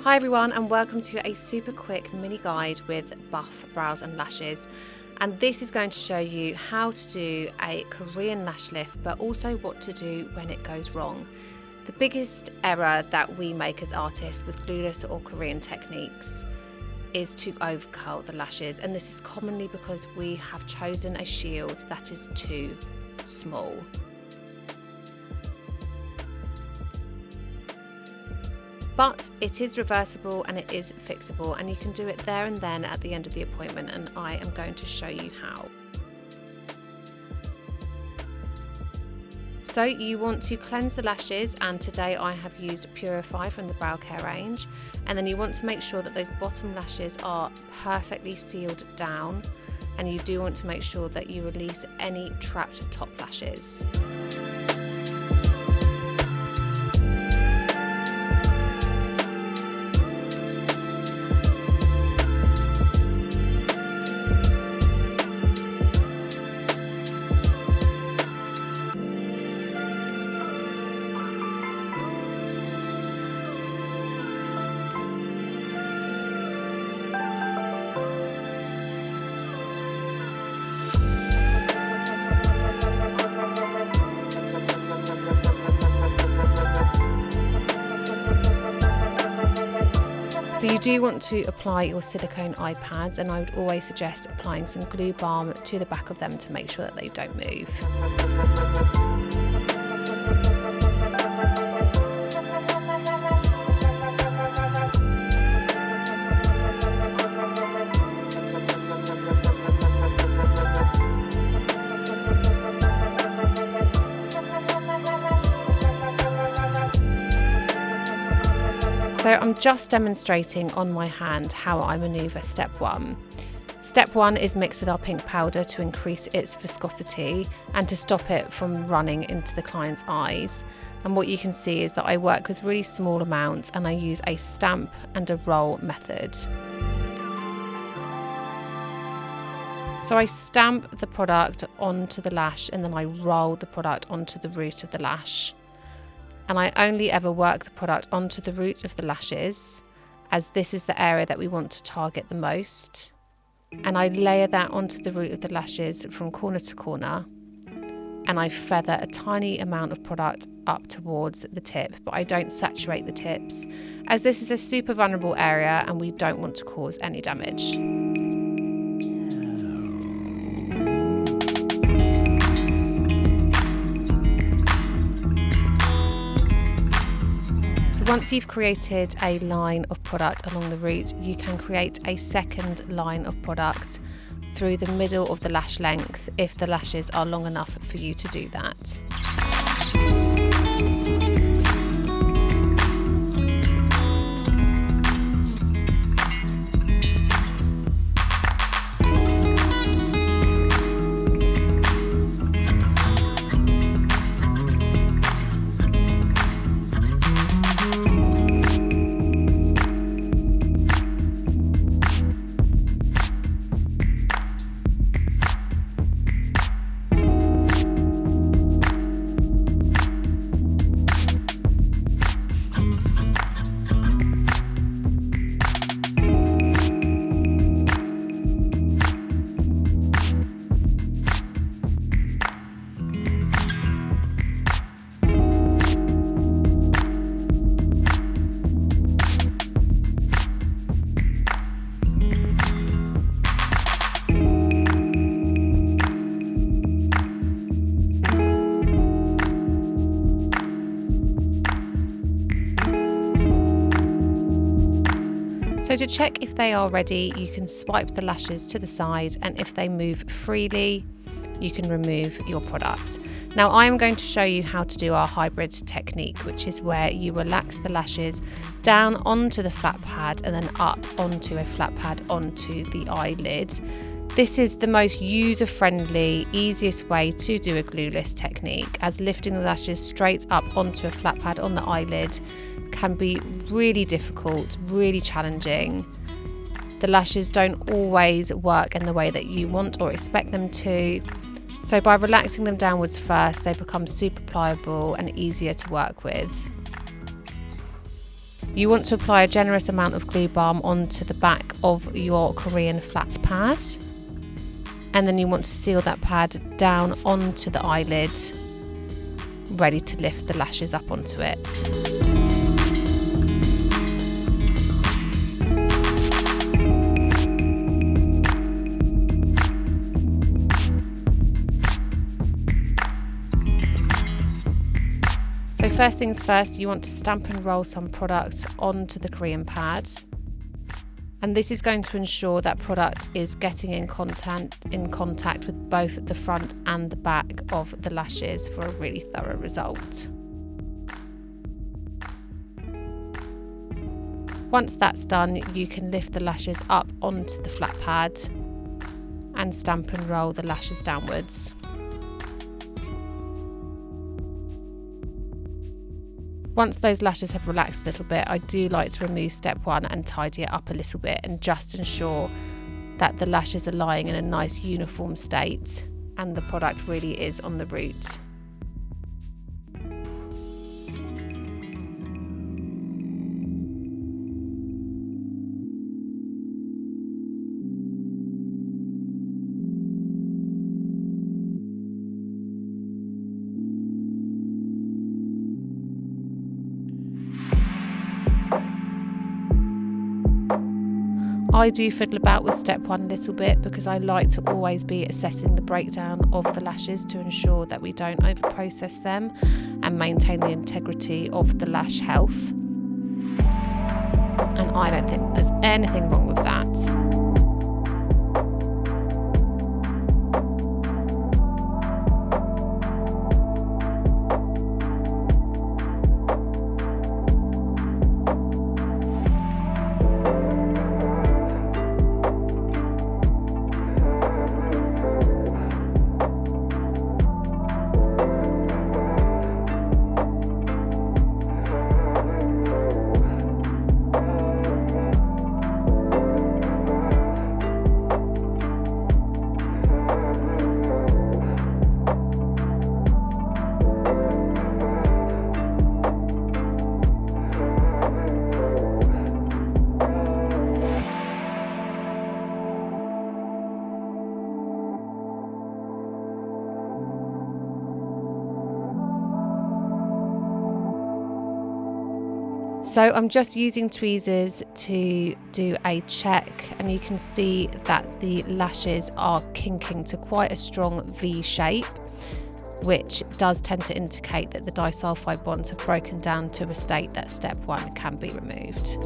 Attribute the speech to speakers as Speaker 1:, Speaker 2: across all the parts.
Speaker 1: Hi everyone, and welcome to a super quick mini guide with buff brows and lashes. And this is going to show you how to do a Korean lash lift, but also what to do when it goes wrong. The biggest error that we make as artists with glueless or Korean techniques is to overcurl the lashes, and this is commonly because we have chosen a shield that is too small. But it is reversible and it is fixable, and you can do it there and then at the end of the appointment, and I am going to show you how. So you want to cleanse the lashes, and today I have used Purify from the Browz Cysteamine range, and then you want to make sure that those bottom lashes are perfectly sealed down, and you do want to make sure that you release any trapped top lashes. So you do want to apply your silicone eye pads, and I would always suggest applying some glue balm to the back of them to make sure that they don't move. So I'm just demonstrating on my hand how I manoeuvre step one. Step one is mixed with our pink powder to increase its viscosity and to stop it from running into the client's eyes. And what you can see is that I work with really small amounts, and I use a stamp and a roll method. So I stamp the product onto the lash, and then I roll the product onto the root of the lash. And I only ever work the product onto the root of the lashes, as this is the area that we want to target the most. And I layer that onto the root of the lashes from corner to corner, and I feather a tiny amount of product up towards the tip, but I don't saturate the tips, as this is a super vulnerable area and we don't want to cause any damage. Once you've created a line of product along the root, you can create a second line of product through the middle of the lash length if the lashes are long enough for you to do that. So to check if they are ready, you can swipe the lashes to the side, and if they move freely, you can remove your product. Now I am going to show you how to do our hybrid technique, which is where you relax the lashes down onto the flat pad and then up onto a flat pad onto the eyelid. This is the most user-friendly, easiest way to do a glueless technique, as lifting the lashes straight up onto a flat pad on the eyelid can be really difficult, really challenging. The lashes don't always work in the way that you want or expect them to. So by relaxing them downwards first, they become super pliable and easier to work with. You want to apply a generous amount of glue balm onto the back of your Korean flat pad, and then you want to seal that pad down onto the eyelid, ready to lift the lashes up onto it. So first things first, you want to stamp and roll some product onto the Korean pad. And this is going to ensure that product is getting in contact with both the front and the back of the lashes for a really thorough result. Once that's done, you can lift the lashes up onto the flat pad and stamp and roll the lashes downwards. Once those lashes have relaxed a little bit, I do like to remove step one and tidy it up a little bit and just ensure that the lashes are lying in a nice uniform state and the product really is on the root. I do fiddle about with step one a little bit because I like to always be assessing the breakdown of the lashes to ensure that we don't over process them and maintain the integrity of the lash health. And I don't think there's anything wrong with that. So I'm just using tweezers to do a check, and you can see that the lashes are kinking to quite a strong V shape, which does tend to indicate that the disulfide bonds have broken down to a state that step one can be removed.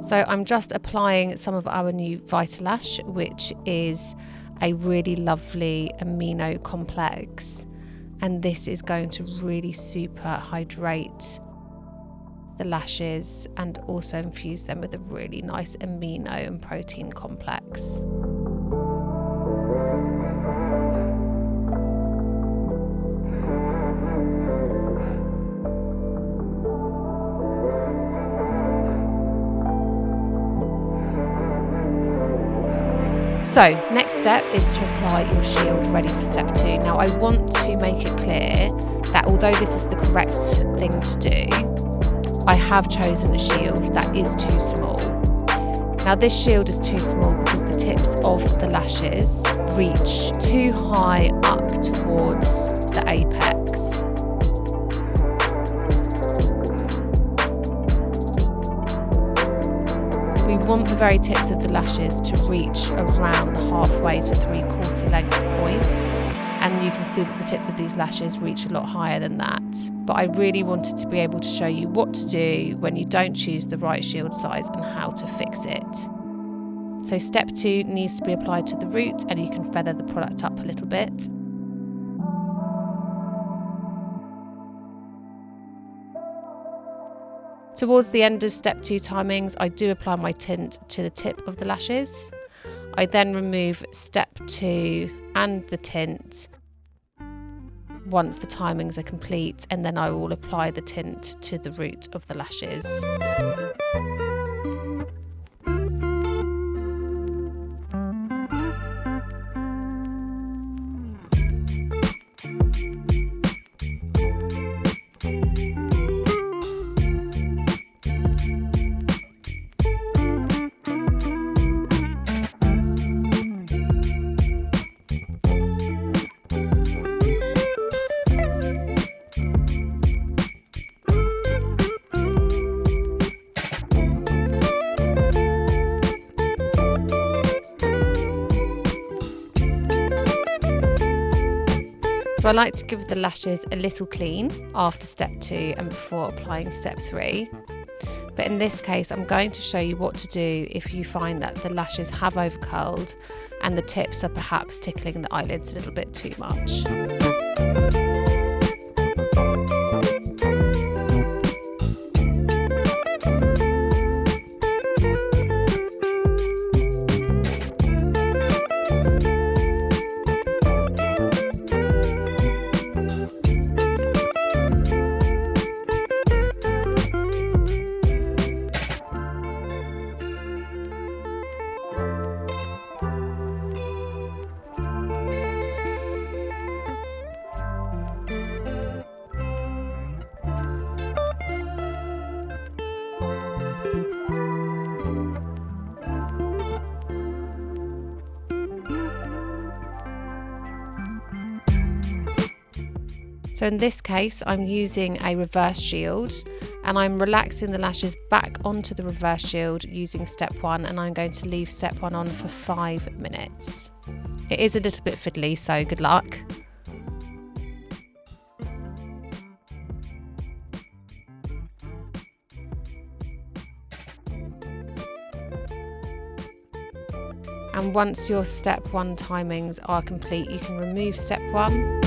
Speaker 1: So I'm just applying some of our new Vitalash, which is a really lovely amino complex, and this is going to really super hydrate the lashes and also infuse them with a really nice amino and protein complex. So next step is to apply your shield ready for step two. Now I want to make it clear that although this is the correct thing to do, I have chosen a shield that is too small. Now this shield is too small because the tips of the lashes reach too high up towards the apex. We want the very tips of the lashes to reach around the halfway to 3/4 length point, and you can see that the tips of these lashes reach a lot higher than that. But I really wanted to be able to show you what to do when you don't choose the right shield size and how to fix it. So step two needs to be applied to the root, and you can feather the product up a little bit. Towards the end of step 2 timings, I do apply my tint to the tip of the lashes. I then remove step 2 and the tint once the timings are complete, and then I will apply the tint to the root of the lashes. So I like to give the lashes a little clean after step 2 and before applying step 3. But in this case, I'm going to show you what to do if you find that the lashes have overcurled and the tips are perhaps tickling the eyelids a little bit too much. So in this case, I'm using a reverse shield and I'm relaxing the lashes back onto the reverse shield using step 1, and I'm going to leave step 1 on for 5 minutes. It is a little bit fiddly, so good luck. And once your step 1 timings are complete, you can remove step 1.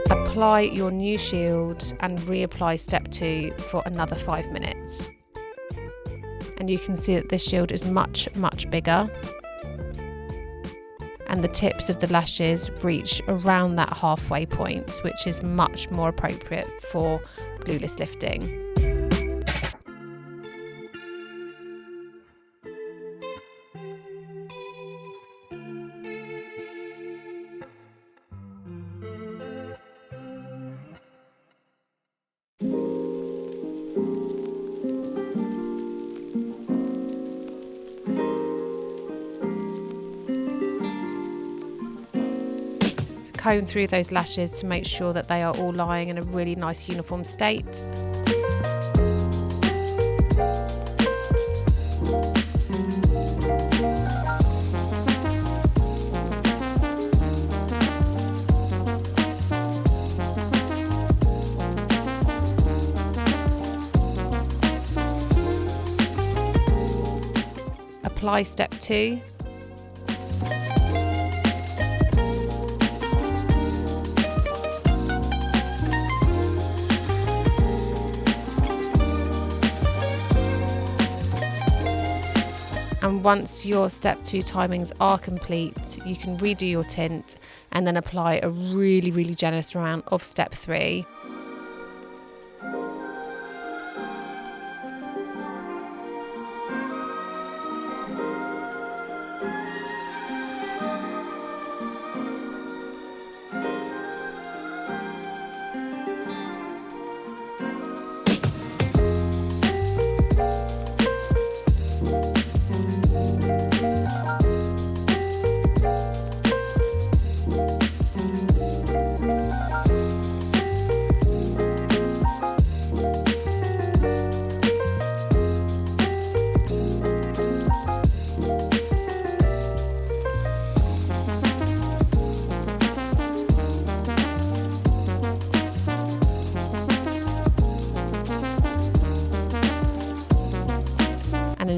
Speaker 1: Apply your new shield and reapply step 2 for another 5 minutes. And you can see that this shield is much bigger, and the tips of the lashes reach around that halfway point, which is much more appropriate for glueless lifting. Comb through those lashes to make sure that they are all lying in a really nice uniform state. Apply step 2. And once your step 2 timings are complete, you can redo your tint and then apply a really generous amount of step 3.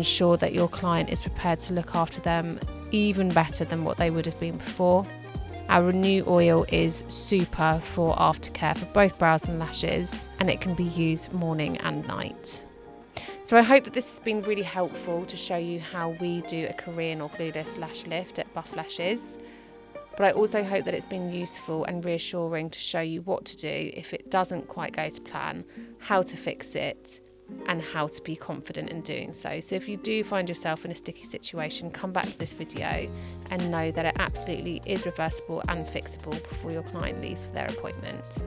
Speaker 1: ensure that your client is prepared to look after them even better than what they would have been before. Our Renew oil is super for aftercare for both brows and lashes, and it can be used morning and night. So I hope that this has been really helpful to show you how we do a Korean or glueless lash lift at Buff Lashes. But I also hope that it's been useful and reassuring to show you what to do if it doesn't quite go to plan, how to fix it, and how to be confident in doing so. So if you do find yourself in a sticky situation, come back to this video and know that it absolutely is reversible and fixable before your client leaves for their appointment.